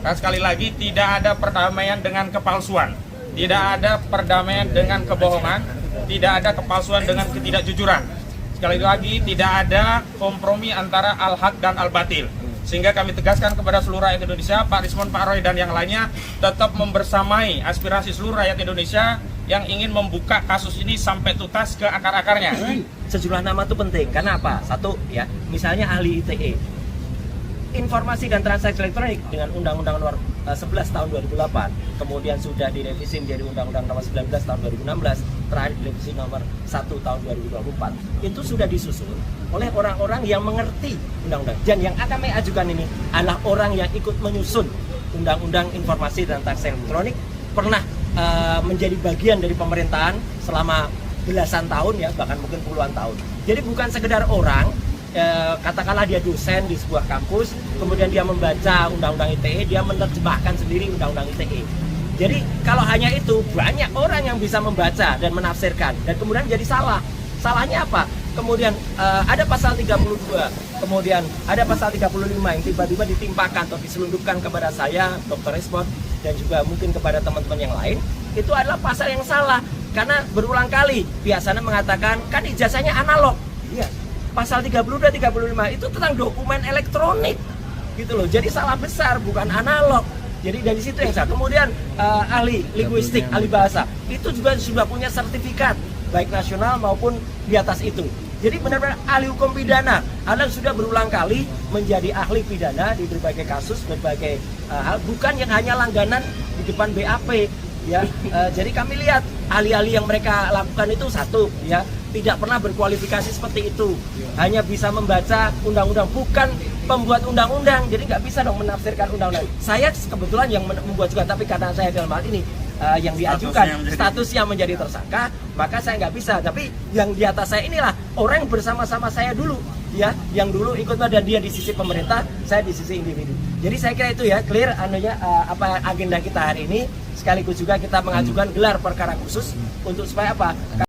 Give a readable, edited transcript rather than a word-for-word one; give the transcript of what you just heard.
Sekali lagi, tidak ada perdamaian dengan kepalsuan, tidak ada perdamaian dengan kebohongan, tidak ada kepalsuan dengan ketidakjujuran. Sekali lagi, tidak ada kompromi antara al-haq dan al-batil. Sehingga kami tegaskan kepada seluruh rakyat Indonesia, Pak Rismon, Pak Roy, dan yang lainnya tetap membersamai aspirasi seluruh rakyat Indonesia yang ingin membuka kasus ini sampai tuntas ke akar-akarnya. Sejumlah nama itu penting, karena apa? Satu, ya, misalnya ahli ITE. Informasi dan transaksi elektronik dengan Undang-Undang Nomor 11 tahun 2008, kemudian sudah direvisi menjadi Undang-Undang Nomor 19 tahun 2016, terakhir direvisi Nomor 1 tahun 2024. Itu sudah disusun oleh orang-orang yang mengerti undang-undang. Dan yang akan mengajukan ini adalah orang yang ikut menyusun Undang-Undang Informasi dan Transaksi Elektronik, pernah menjadi bagian dari pemerintahan selama belasan tahun, ya, bahkan mungkin puluhan tahun. Jadi bukan sekedar orang, katakanlah dia dosen di sebuah kampus, kemudian dia membaca Undang-Undang ITE, dia menerjemahkan sendiri Undang-Undang ITE. Jadi kalau hanya itu, banyak orang yang bisa membaca dan menafsirkan, dan kemudian jadi salah. Salahnya apa? Kemudian ada pasal 32, kemudian ada pasal 35 yang tiba-tiba ditimpakan atau diselundupkan kepada saya, Dr. Rismon, dan juga mungkin kepada teman-teman yang lain. Itu adalah pasal yang salah, karena berulang kali biasanya mengatakan kan ijazahnya analog. Iya. Pasal 32, 35 itu tentang dokumen elektronik, gitu loh. Jadi salah besar, bukan analog. Jadi dari situ yang salah. Kemudian ahli linguistik, ahli bahasa, itu juga sudah punya sertifikat, baik nasional maupun di atas itu. Jadi benar-benar ahli hukum pidana. Anda sudah berulang kali menjadi ahli pidana di berbagai kasus, berbagai hal, bukan yang hanya langganan di depan BAP. Ya, jadi kami lihat ahli-ahli yang mereka lakukan itu satu, ya, tidak pernah berkualifikasi seperti itu, hanya bisa membaca undang-undang, bukan pembuat undang-undang, jadi nggak bisa dong menafsirkan undang-undang. Saya kebetulan yang membuat juga, tapi karena saya dalam hal ini yang diajukan statusnya menjadi tersangka, maka saya nggak bisa. Tapi yang di atas saya inilah orang yang bersama-sama saya dulu, ya, yang dulu ikut, dan dia di sisi pemerintah, saya di sisi individu. Jadi saya kira itu, ya, clear anunya, apa agenda kita hari ini. Sekaligus juga kita mengajukan gelar perkara khusus untuk supaya apa?